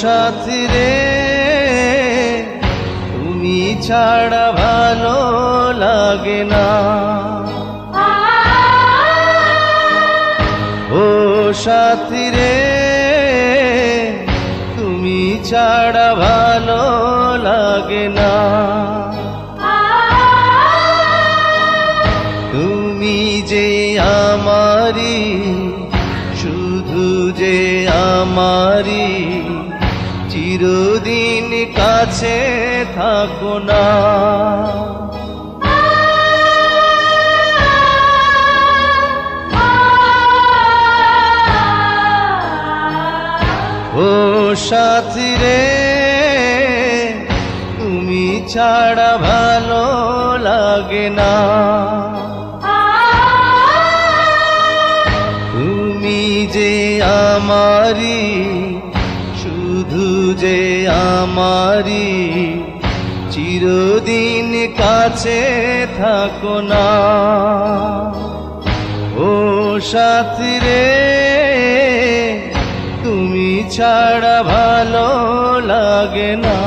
সাথী রে তুমি ছাড়া ভালো লাগে না। ও সাথী রে তুমি ছাড়া ভালো লাগে না। তুমি যে আমারি, শুধু যে আমারি, চিরদিন কাছে থাকো না। ও সাথী রে তুমি ছাড়া ভালো লাগে না। তুমি যে আমারি, শুধু যে আমারি, চিরদিন কাছে থাকো না। ও সাথী রে তুমি ছাড়া ভালো লাগে না।